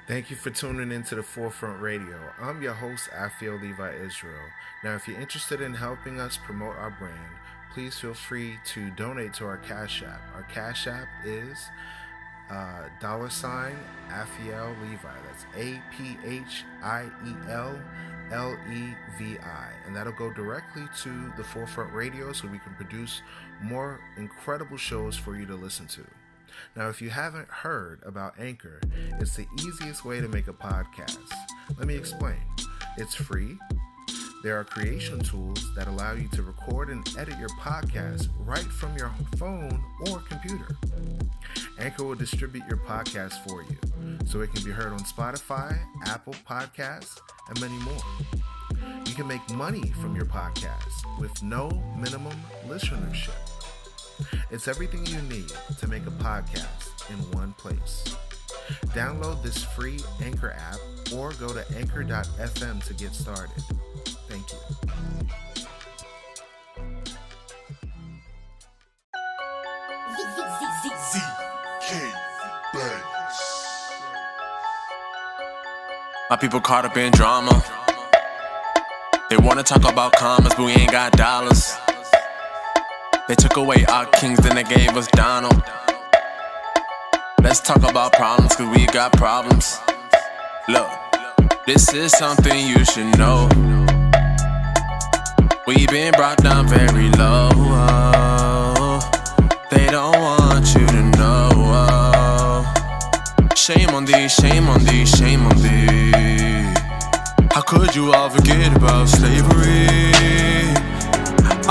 Thank you for tuning into the Forefront Radio. I'm your host, Levi Israel. Now, if you're interested in helping us promote our brand, please feel free to donate to our Cash App. Our Cash App is $Afiel Levi. That's APHIELLEVI. And that'll go directly to the Forefront Radio so we can produce more incredible shows for you to listen to. Now, if you haven't heard about Anchor, it's the easiest way to make a podcast. Let me explain. It's free. There are creation tools that allow you to record and edit your podcast right from your phone or computer. Anchor will distribute your podcast for you, so it can be heard on Spotify, Apple Podcasts, and many more. You can make money from your podcast with no minimum listenership. It's everything you need to make a podcast in one place. Download this free Anchor app or go to anchor.fm to get started. Thank you. My people caught up in drama. They wanna talk about commas, but we ain't got dollars. They took away our kings, then they gave us Donald. Let's talk about problems, cause we got problems. Look, this is something you should know. We've been brought down very low. They don't want you to know. Shame on thee, shame on thee, shame on thee. How could you all forget about slavery?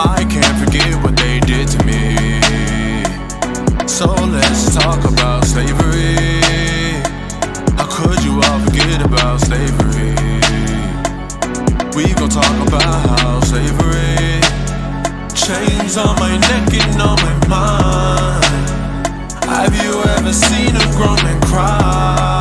I can't forget what they did to me. So let's talk about slavery. How could you all forget about slavery? We gon' talk about how slavery chains on my neck and on my mind. Have you ever seen a grown man cry?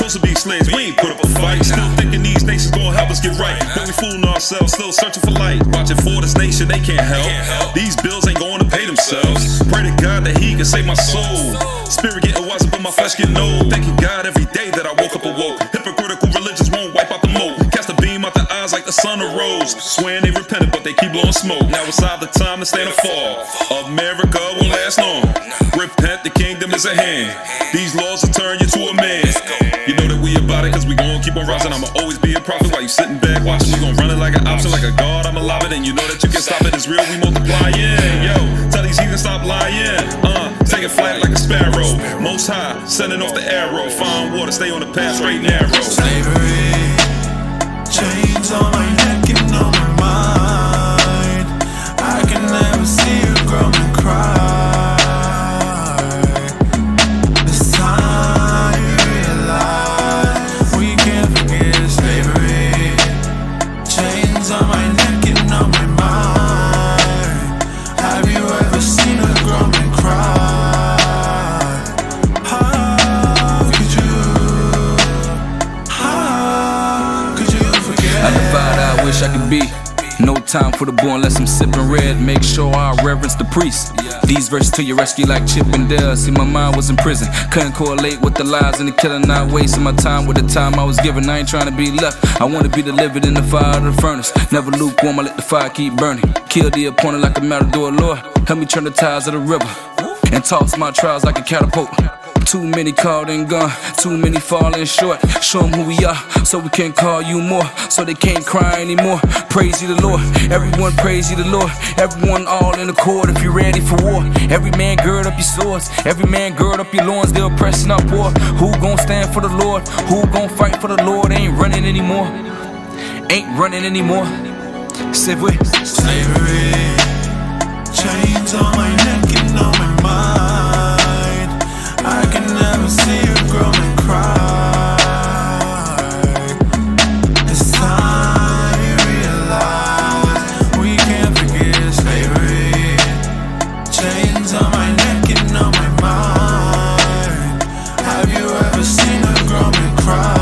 To be slaves, we ain't put up a fight. Still thinking these nations gon' help us get right. But we fooling ourselves, still searching for light. Watching for this nation, they can't help. These bills ain't going to pay themselves. Pray to God that he can save my soul. Spirit getting wiser, but my flesh getting old. Thanking God every day that I woke up awoke. Hypocritical religions won't wipe out the moat. Cast a beam out the eyes like the sun arose. Swearing they repented, but they keep blowing smoke. Now it's either time to stand or fall. America won't last long. Repent, the kingdom is at hand. These laws will turn you to a man. You know that we about it, cause we gon' keep on rising. I'ma always be a prophet while you sitting back watching. We gon' run it like an option, like a god, I'm alive it. And you know that you can stop it, it's real, we multiplying. Yo, tell these heathens stop lying. Take it flat like a sparrow. Most high, sending off the arrow. Fine water, stay on the path, straight and narrow. Slavery, chains on my neck and on my mind. I can never see a grown man cry. I could be. No time for the boy unless I'm sipping red. Make sure I reverence the priest. These verses to your rescue like Chip and Dale. See, my mind was in prison. Couldn't correlate with the lies and the killing. Not wasting my time with the time I was given. I ain't trying to be left. I want to be delivered in the fire of the furnace. Never lukewarm, I let the fire keep burning. Kill the opponent like a matador, Lord. Help me turn the tides of the river and toss my trials like a catapult. Too many called and gone, too many falling short. Show them who we are, so we can call you more. So they can't cry anymore. Praise you the Lord, everyone praise you the Lord. Everyone all in accord if you're ready for war. Every man gird up your swords, every man gird up your loins. They're oppressing our poor. Who gon' stand for the Lord? Who gon' fight for the Lord? Ain't running anymore, ain't running anymore. Say what? Slavery, chains on my neck and on my mind. I can never see a grown man cry. It's time you realize we can't forget slavery. Chains on my neck and on my mind. Have you ever seen a grown man cry?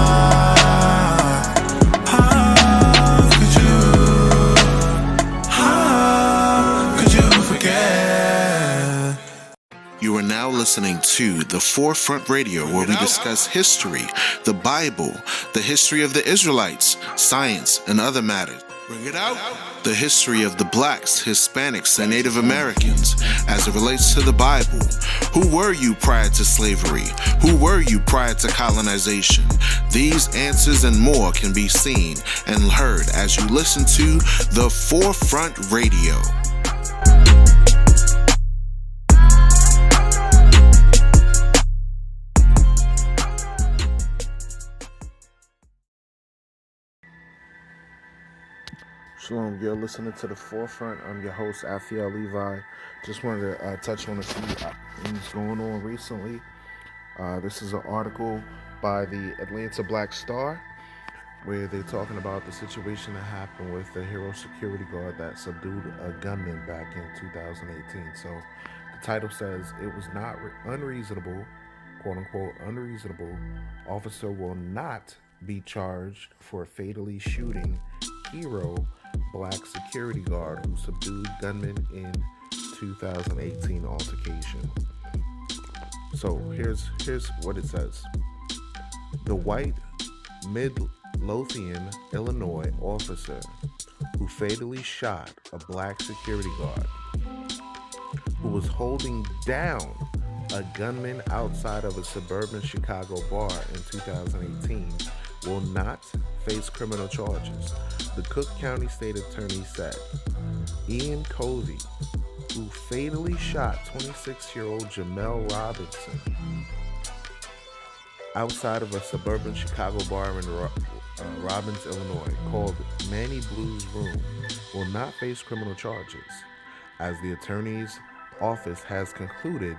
How could you? How listening to The Forefront Radio, where we discuss history, the Bible, the history of the Israelites, science, and other matters. Bring it out. The history of the blacks, Hispanics, and Native Americans as it relates to the Bible. Who were you prior to slavery? Who were you prior to colonization? These answers and more can be seen and heard as you listen to The Forefront Radio. Shalom, you're listening to The Forefront. I'm your host, Afiel Levi. Just wanted to touch on a few things going on recently. This is an article by the Atlanta Black Star, where they're talking about the situation that happened with the hero security guard that subdued a gunman back in 2018. So the title says, "It was not unreasonable, quote unquote, unreasonable. Officer will not be charged for fatally shooting hero black security guard who subdued gunman in 2018 altercation." So here's what it says. The white Midlothian, Illinois officer who fatally shot a black security guard who was holding down a gunman outside of a suburban Chicago bar in 2018 will not face criminal charges, the Cook County State Attorney said. Ian Covey, who fatally shot 26-year-old Jamel Robinson outside of a suburban Chicago bar in Robbins, Illinois, called Manny Blue's Room, will not face criminal charges, as the attorney's office has concluded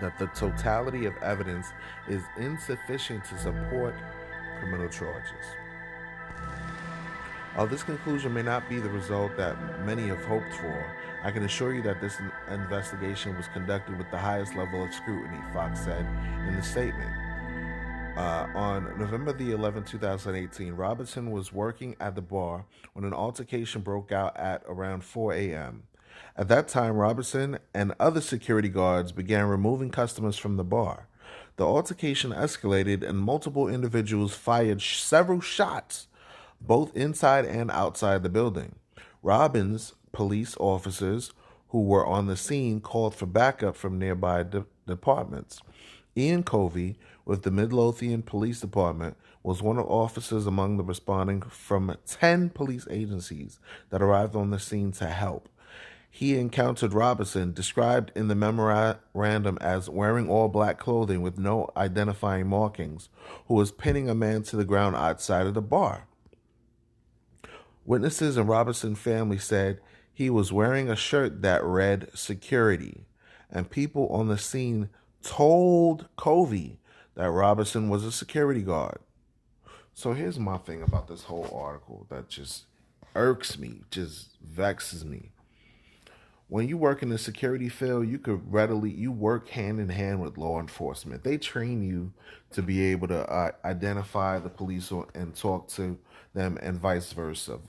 that the totality of evidence is insufficient to support criminal charges. While this conclusion may not be the result that many have hoped for, I can assure you that this investigation was conducted with the highest level of scrutiny, Fox said in the statement. On November the 11th, 2018, Robinson was working at the bar when an altercation broke out at around 4 a.m. At that time, Robinson and other security guards began removing customers from the bar. The altercation escalated and multiple individuals fired several shots, both inside and outside the building. Robbins police officers who were on the scene called for backup from nearby departments. Ian Covey with the Midlothian Police Department was one of the officers among the responding from 10 police agencies that arrived on the scene to help. He encountered Robinson, described in the memorandum as wearing all black clothing with no identifying markings, who was pinning a man to the ground outside of the bar. Witnesses and Robinson's family said he was wearing a shirt that read security, and people on the scene told Covey that Robinson was a security guard. So here's my thing about this whole article that just irks me, just vexes me. When you work in the security field, you work hand in hand with law enforcement. They train you to be able to identify the police and talk to them and vice versa.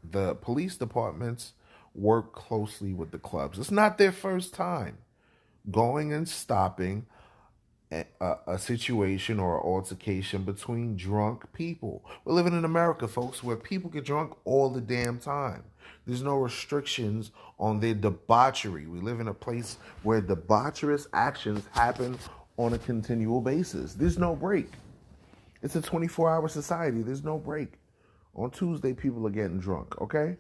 The police departments work closely with the clubs. It's not their first time going and stopping a situation or an altercation between drunk people. We're living in America, folks, where people get drunk all the damn time. There's no restrictions on their debauchery. We live in a place where debaucherous actions happen on a continual basis. There's no break. It's a 24-hour society. There's no break. On Tuesday, people are getting drunk, okay?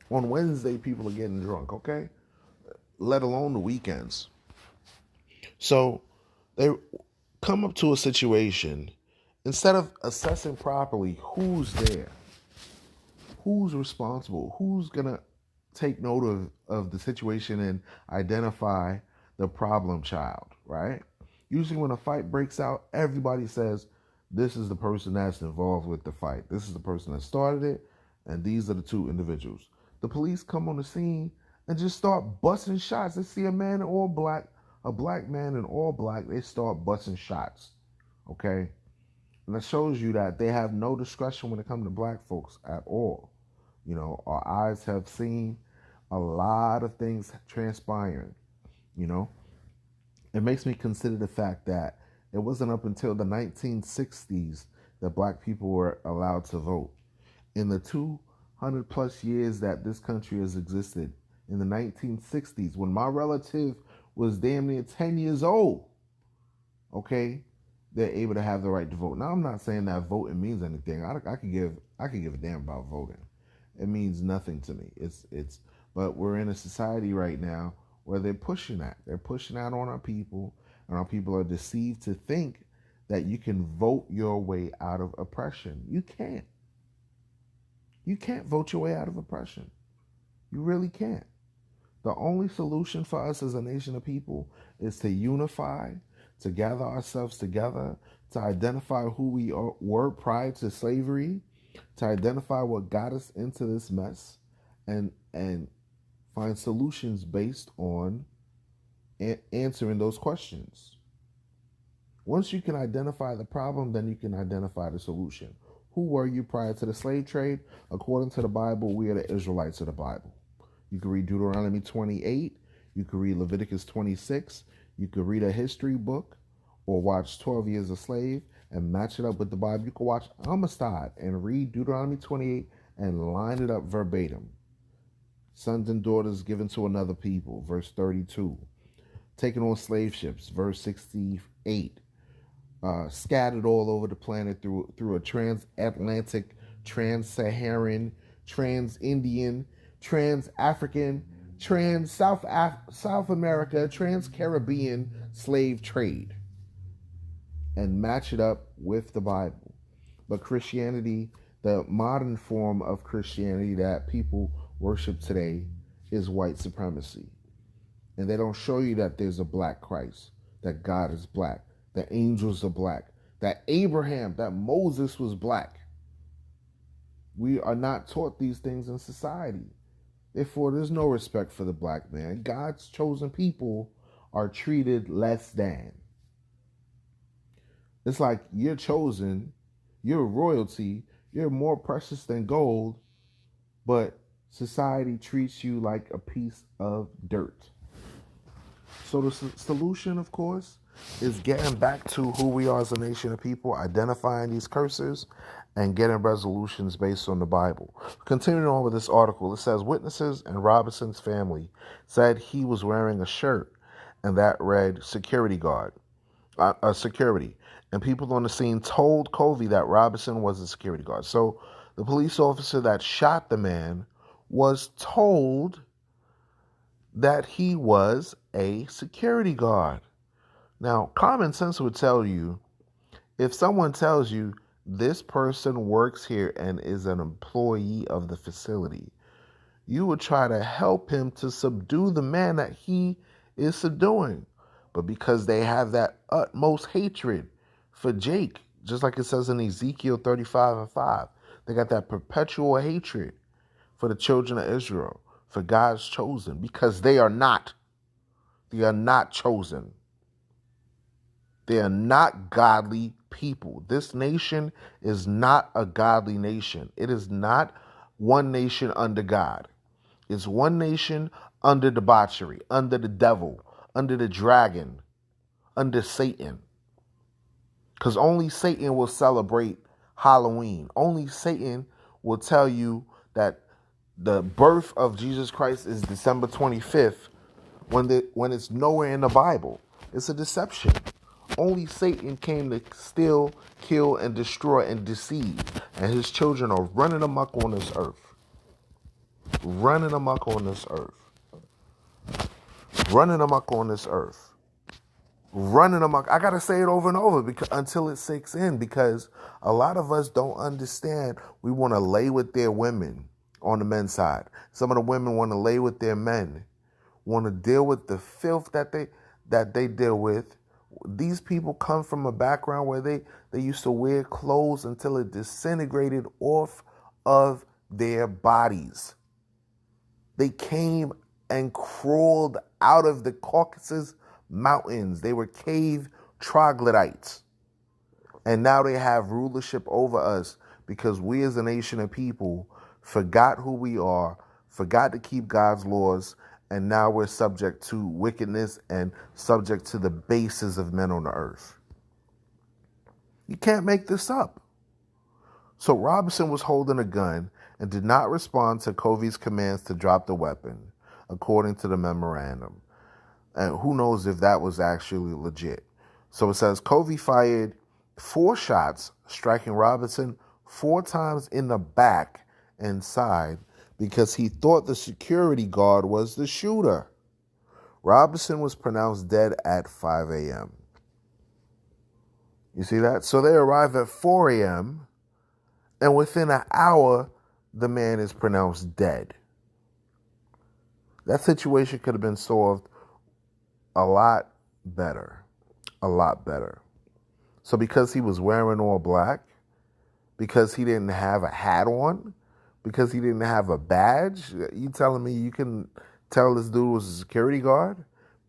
On Wednesday, people are getting drunk, okay? Let alone the weekends. So they come up to a situation, instead of assessing properly who's there, who's responsible, who's going to take note of the situation and identify the problem child, right? Usually when a fight breaks out, everybody says, this is the person that's involved with the fight. This is the person that started it, and these are the two individuals. The police come on the scene and just start busting shots. They see a man in all black, a black man in all black, they start busting shots, okay? And that shows you that they have no discretion when it comes to black folks at all. You know, our eyes have seen a lot of things transpiring, you know. It makes me consider the fact that it wasn't up until the 1960s that black people were allowed to vote. In the 200 plus years that this country has existed, in the 1960s, when my relative was damn near 10 years old, okay, they're able to have the right to vote. Now, I'm not saying that voting means anything. I could give a damn about voting. It means nothing to me. But we're in a society right now where they're pushing that. They're pushing that on our people, and our people are deceived to think that you can vote your way out of oppression. You can't. You can't vote your way out of oppression. You really can't. The only solution for us as a nation of people is to unify, to gather ourselves together, to identify who we were prior to slavery, to identify what got us into this mess, and find solutions based on answering those questions. Once you can identify the problem, then you can identify the solution. Who were you prior to the slave trade? According to the Bible, we are the Israelites of the Bible. You can read Deuteronomy 28. You can read Leviticus 26. You can read a history book or watch 12 Years a Slave and match it up with the Bible. You can watch Amistad and read Deuteronomy 28 and line it up verbatim. Sons and daughters given to another people, verse 32. Taken on slave ships, verse 68. Scattered all over the planet through a transatlantic, trans-Saharan, trans-Indian, trans-African, trans-South America, trans-Caribbean slave trade, and match it up with the Bible. But Christianity, the modern form of Christianity that people worship today, is white supremacy. And they don't show you that there's a black Christ, that God is black, that angels are black, that Abraham, that Moses was black. We are not taught these things in society. Therefore, there's no respect for the black man. God's chosen people are treated less than. It's like you're chosen, you're royalty, you're more precious than gold, but society treats you like a piece of dirt. So the solution, of course, is getting back to who we are as a nation of people, identifying these curses, and getting resolutions based on the Bible. Continuing on with this article, it says, witnesses and Robinson's family said he was wearing a shirt, and that read security guard, security. And people on the scene told Covey that Robinson was a security guard. So the police officer that shot the man was told that he was a security guard. Now, common sense would tell you, if someone tells you this person works here and is an employee of the facility, you would try to help him to subdue the man that he is subduing. But because they have that utmost hatred for Jake, just like it says in Ezekiel 35:5, they got that perpetual hatred for the children of Israel, for God's chosen, because they are not chosen. They are not godly people. This nation is not a godly nation. It is not one nation under God. It's one nation under debauchery, under the devil, under the dragon, under Satan. Because only Satan will celebrate Halloween. Only Satan will tell you that the birth of Jesus Christ is December 25th when it's nowhere in the Bible. It's a deception. Only Satan came to steal, kill, and destroy and deceive. And his children are running amok on this earth. Running amok on this earth. Running amok on this earth. Running amok. I got to say it over and over until it sinks in, because a lot of us don't understand. We want to lay with their women on the men's side. Some of the women want to lay with their men, want to deal with the filth that they deal with. These people come from a background where they used to wear clothes until it disintegrated off of their bodies. They came and crawled out of the Caucasus Mountains. They were cave troglodytes. And now they have rulership over us because we as a nation of people forgot who we are, forgot to keep God's laws, and now we're subject to wickedness and subject to the bases of men on the earth. You can't make this up. So Robinson was holding a gun and did not respond to Covey's commands to drop the weapon, according to the memorandum. And who knows if that was actually legit. So it says Covey fired 4 shots, striking Robinson 4 times in the back and side because he thought the security guard was the shooter. Robinson was pronounced dead at 5 a.m. You see that? So they arrive at 4 a.m., and within an hour, the man is pronounced dead. That situation could have been solved a lot better. A lot better. So because he was wearing all black, because he didn't have a hat on, because he didn't have a badge, you telling me you can tell this dude was a security guard?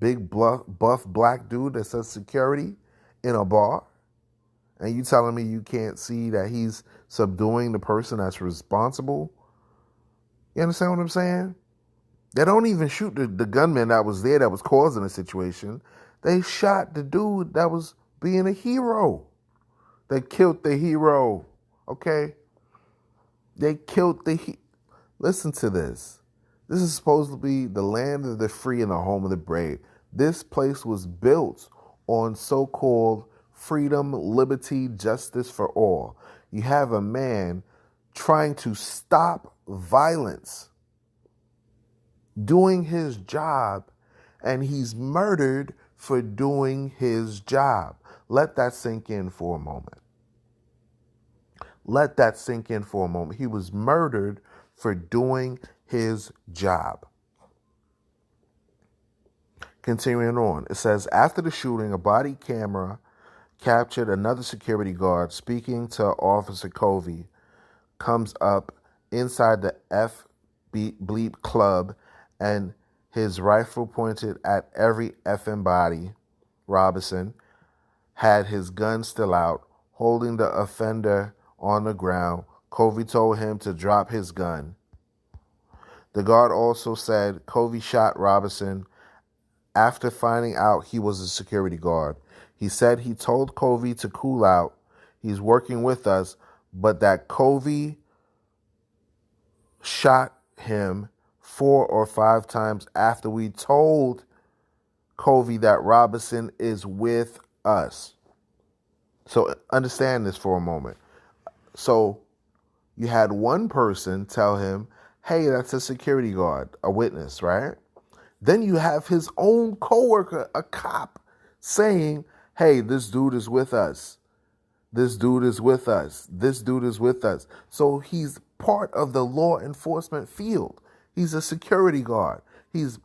Big buff black dude that says security in a bar? And you telling me you can't see that he's subduing the person that's responsible? You understand what I'm saying? They don't even shoot the gunman that was there that was causing the situation. They shot the dude that was being a hero. They killed the hero, okay? They killed Listen to this. This is supposed to be the land of the free and the home of the brave. This place was built on so-called freedom, liberty, justice for all. You have a man trying to stop violence, doing his job, and he's murdered for doing his job. Let that sink in for a moment. Let that sink in for a moment. He was murdered for doing his job. Continuing on, it says, after the shooting, a body camera captured another security guard speaking to Officer Covey, comes up inside the F Bleep Club and his rifle pointed at every effing body. Robinson had his gun still out, holding the offender on the ground. Covey told him to drop his gun. The guard also said Covey shot Robinson after finding out he was a security guard. He said he told Covey to cool out. He's working with us, but that Covey shot him 4 or 5 times after we told Covey that Robinson is with us. So understand this for a moment. So you had one person tell him, hey, that's a security guard, a witness, right? Then you have his own coworker, a cop, saying, hey, this dude is with us. This dude is with us. This dude is with us. So he's part of the law enforcement field. He's a security guard. His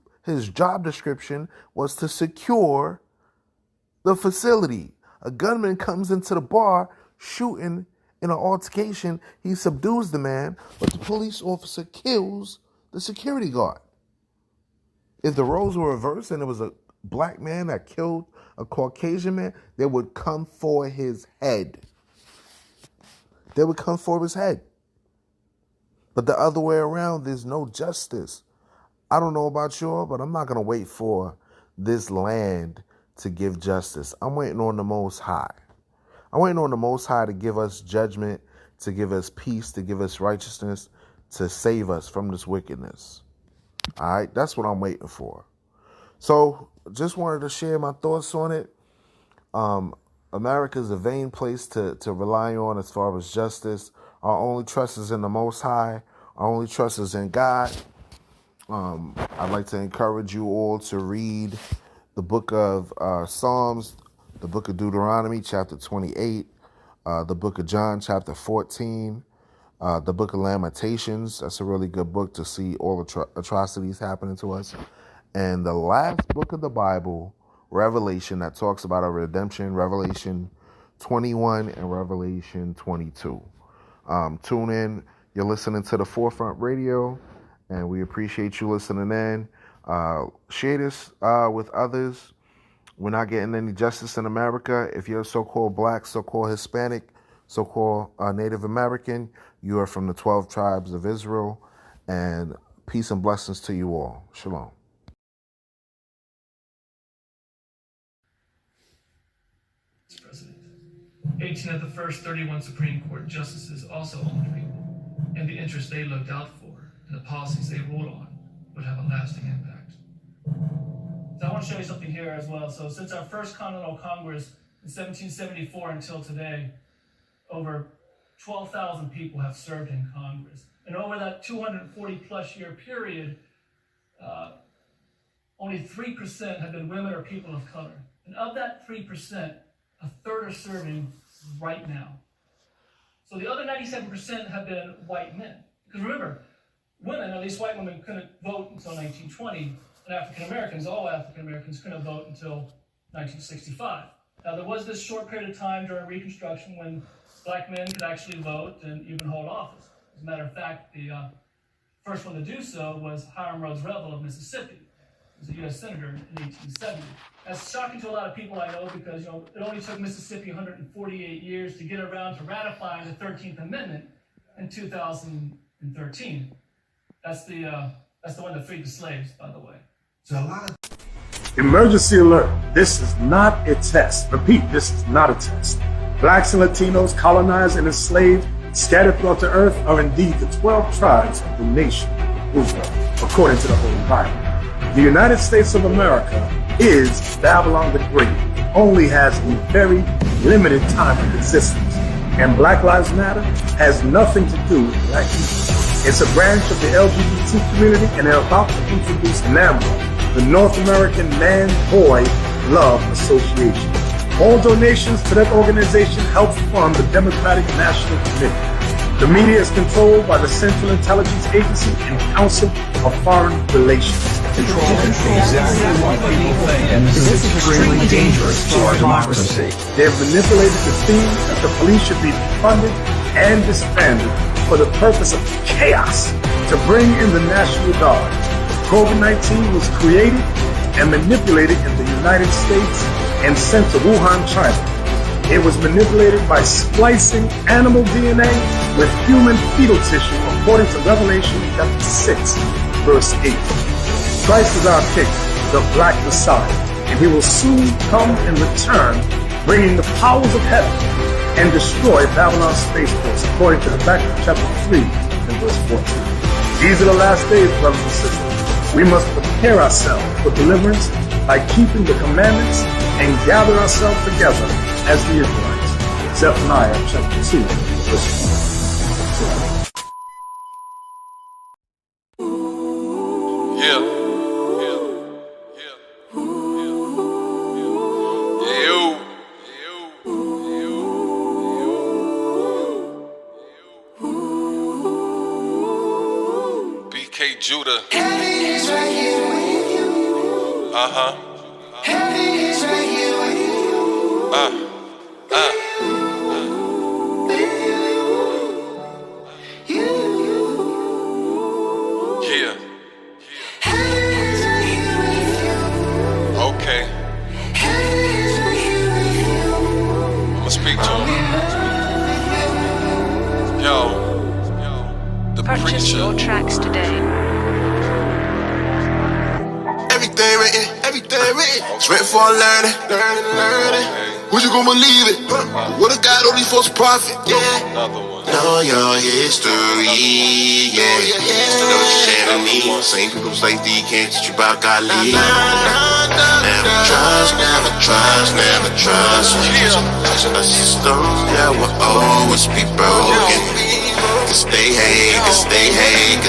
job description was to secure the facility. A gunman comes into the bar shooting in an altercation. He subdues the man, but the police officer kills the security guard. If the roles were reversed and it was a black man that killed a Caucasian man, they would come for his head. They would come for his head. But the other way around, there's no justice. I don't know about y'all, but I'm not going to wait for this land to give justice. I'm waiting on the Most High. I'm waiting on the Most High to give us judgment, to give us peace, to give us righteousness, to save us from this wickedness. All right, that's what I'm waiting for. So just wanted to share my thoughts on it. America's a vain place to rely on as far as justice. Our only trust is in the Most High. Our only trust is in God. I'd like to encourage you all to read the book of Psalms, the book of Deuteronomy, chapter 28, the book of John, chapter 14, the book of Lamentations. That's a really good book to see all the atrocities happening to us. And the last book of the Bible, Revelation, that talks about our redemption, Revelation 21 and Revelation 22. Tune in. You're listening to the Forefront Radio, and we appreciate you listening in. Share this with others. We're not getting any justice in America. If you're so-called black, so-called Hispanic, so-called Native American, you are from the 12 tribes of Israel. And peace and blessings to you all. Shalom. president. 18 of the first 31 Supreme Court justices also owned people, and the interests they looked out for and the policies they ruled on would have a lasting impact. So I want to show you something here as well. So since our first Continental Congress in 1774 until today, over 12,000 people have served in Congress. And over that 240 plus year period, only 3% have been women or people of color. And of that 3%, a third are serving right now. So the other 97% have been white men. Because remember, women, at least white women, couldn't vote until 1920, and African Americans, all African Americans, couldn't vote until 1965. Now there was this short period of time during Reconstruction when black men could actually vote and even hold office. As a matter of fact, the first one to do so was Hiram Rhodes Revel of Mississippi. He was a U.S. Senator in 1870. That's shocking to a lot of people, I know, because it only took Mississippi 148 years to get around to ratifying the 13th Amendment in 2013. That's the one that freed the slaves, by the way. So a lot of Emergency alert. This is not a test. Repeat, this is not a test. Blacks and Latinos, colonized and enslaved, scattered throughout the earth, are indeed the 12 tribes of the nation of Israel, according to the Holy Bible. The United States of America is Babylon the Great. It only has a very limited time of existence. And Black Lives Matter has nothing to do with black people. It's a branch of the LGBT community, and they're about to introduce NAMBLA, the North American Man-Boy Love Association. All donations to that organization help fund the Democratic National Committee. The media is controlled by the Central Intelligence Agency and Council of Foreign Relations. exactly what people think, and this is extremely dangerous to our democracy. They have manipulated the theme that the police should be defunded and disbanded for the purpose of chaos to bring in the National Guard. COVID-19 was created and manipulated in the United States and sent to Wuhan, China. It was manipulated by splicing animal DNA with human fetal tissue, according to Revelation chapter 6, verse 8. Christ is our King, the Black Messiah, and he will soon come and return, bringing the powers of heaven and destroy Babylon's Space Force, according to Habakkuk chapter 3 and verse 14. These are the last days, brothers and sisters. We must prepare ourselves for deliverance by keeping the commandments and gather ourselves together as the Israelites. Zephaniah chapter 2, verse 1. Yeah. BK Judah. Yeah. Okay. I'ma speak to him. Yo, the Purchase preacher. your tracks today. Everything written. It's written for learning. Who's you gonna believe it? What a God only false prophet, yeah. Another one. Know your history, yeah. Know what you're sharing me. Same people like thee can't teach you about God lead. Never trust. A system that will always be broken. Cause they hate us. Yeah, they hate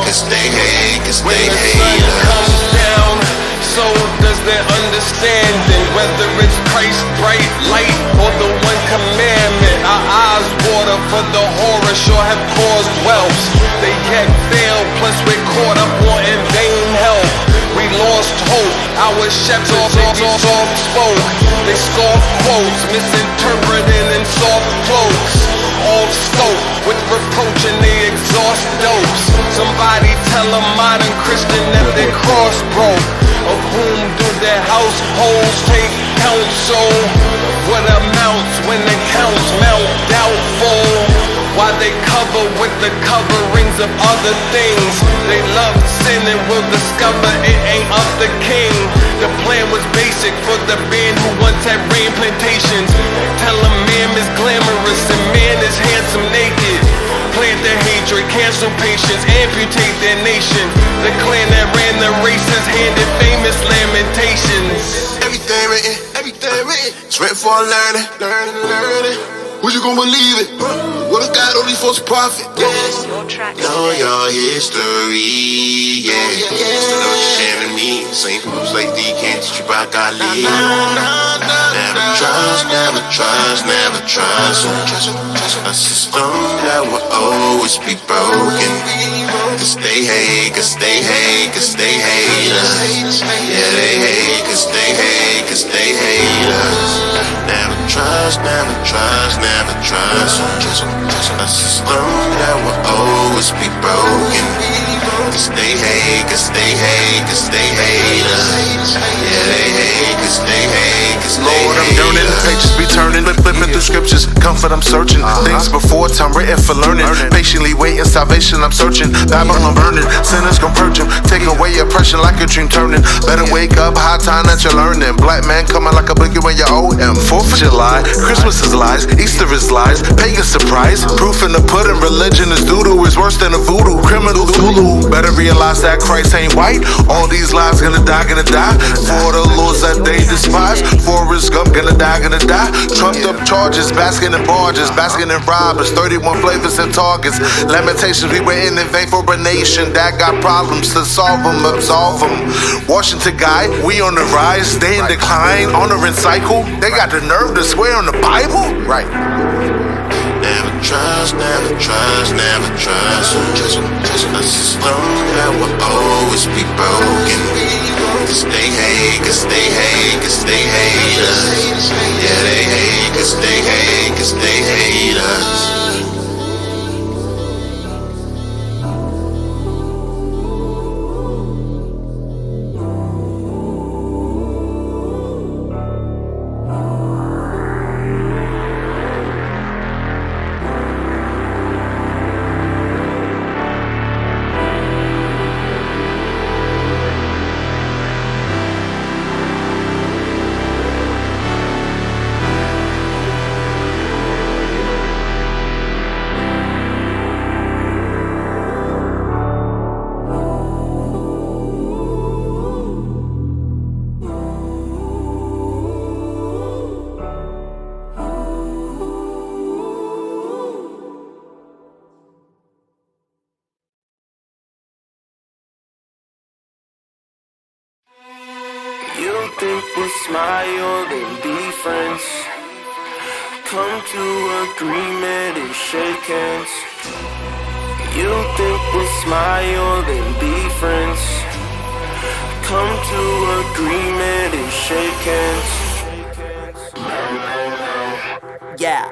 us. When the sun comes down, so does their understanding. Whether it's Christ, bright light, or the one commandment. Our eyes water for the horror sure have caused wells. They yet fail, plus we're caught up wanting vain help. We lost hope, our shepherds soft spoke. They scoff quotes, misinterpreting in soft cloaks. Off scope, with reproach and they exhaust dopes. Somebody tell a modern Christian that their cross broke. Of whom do their households take counsel? What amounts when the counts mount doubtful? Why they cover with the coverings of other things. They love sin and will discover it ain't of the king. The plan was basic for the band who once had rain plantations. Tell a man is glamorous and man is handsome naked. Plant their hatred, cancel patience, amputate their nation. The clan that ran the races handed famous lamentations. Everything written, it's written for learning. Who's you gonna believe it? What is God only for a prophet? Yes. Know your history, yeah. Know your sharing me. Same fools like thee can't teach you about God. Never trust. A system that will always be broken. Cause they hate us. Yeah, they hate cause they hate us. Never trust. A system that will always be broken. Cause they hate us. Yeah, they hate cause they hate. Lord, I'm yearning, pages be turning, flipping through scriptures. Comfort I'm searching, things before time written for learning. Patiently waiting, salvation I'm searching. Babylon burning, sinners gon' purge them. Take away oppression like a dream turning. Better wake up, high time that you're learning. Black man coming like a boogie when you owe him. 4th of July, Christmas is lies, Easter is lies, pagan surprise. Proof in the pudding, religion is doo-doo. Is worse than a voodoo, criminal Zulu. Better realize that Christ ain't white. All these lives gonna die. For the laws that they despise. Forrest Gump gonna die. Trumped up charges, basking in barges, basking in robbers, 31 flavors and targets. Lamentations, we waiting in vain for a nation that got problems to solve them, absolve them. Washington guy, we on the rise, they in decline, honoring cycle. They got the nerve to swear on the Bible? Right. Never trust. A system that will always be broken. Cause they hate us. Yeah, they hate cause they hate us. You think we'll smile and be friends? Come to agreement and shake hands. You think we'll smile and be friends? Come to agreement and shake hands. Yeah.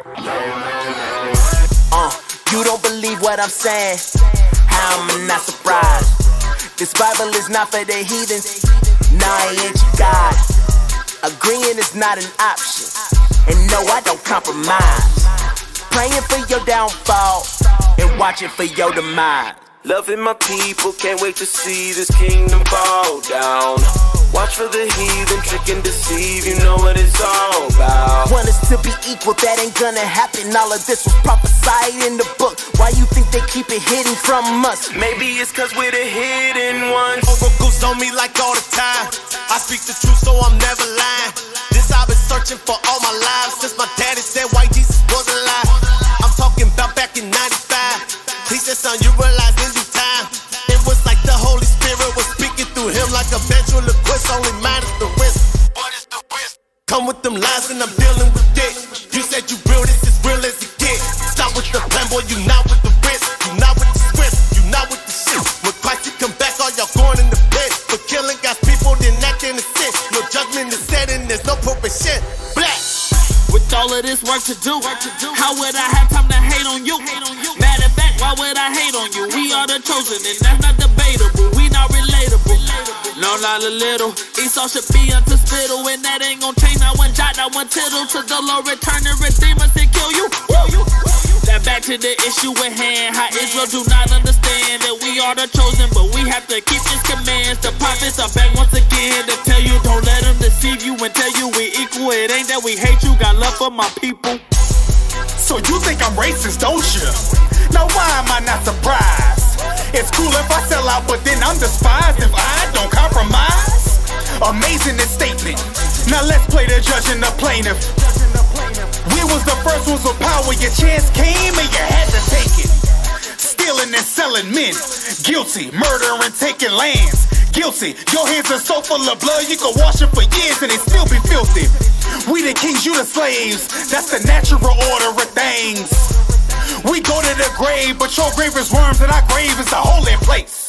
You don't believe what I'm saying? How am I not surprised? This Bible is not for the heathens. Nah, I ain't your God. Agreeing is not an option. And no, I don't compromise. Praying for your downfall and watching for your demise. Loving my people, can't wait to see this kingdom fall down. Watch for the heathen, trick and deceive, you know what it's all about. Want us to be equal, that ain't gonna happen. All of this was prophesied in the book. Why you think they keep it hidden from us? Maybe it's cause we're the hidden ones. Oracles on me like all the time. I speak the truth so I'm never lying. This I've been searching for all my life. Since my daddy said white Jesus was a lie. I'm talking about back in 95. He said son, you realize in due time. It was like the Holy Spirit was speaking through him like a ventriloquist. Only minus the risk. What is the risk? Come with them lies and I'm dealing with it. You said you real, this is real as it gets. Stop with the plan, boy, you not with the risk. You not with the script, you not with the shit. When Christ he come back, all y'all going in the pit. For killing God's people, then acting in sin. No judgment is said and there's no probation. Black. With all of this work to do, how would I have time to hate on you? Matter of fact, why would I hate on you? We are the chosen and that's not debatable. We not relatable. No, not a little. Esau should be unto spittle, and that ain't gon' change. Not one jot, not one tittle. To the Lord return and redeem us and kill you. Now back to the issue at hand. How Israel do not understand that we are the chosen, but we have to keep his commands. The prophets are back once again to tell you, don't let them deceive you and tell you we equal. It ain't that we hate you, got love for my people. So you think I'm racist, don't you? Now why am I not surprised? It's cool if I sell out, but then I'm despised if I don't compromise. Amazing this statement. Now let's play the judge and the plaintiff. We was the first ones with power. Your chance came and you had to take it. Stealing and selling men, guilty. Murdering, taking lands, guilty. Your hands are so full of blood you can wash it for years and they still be filthy. We the kings, you the slaves. That's the natural order of things. We go to the grave, but your grave is worms and our grave is a holy place.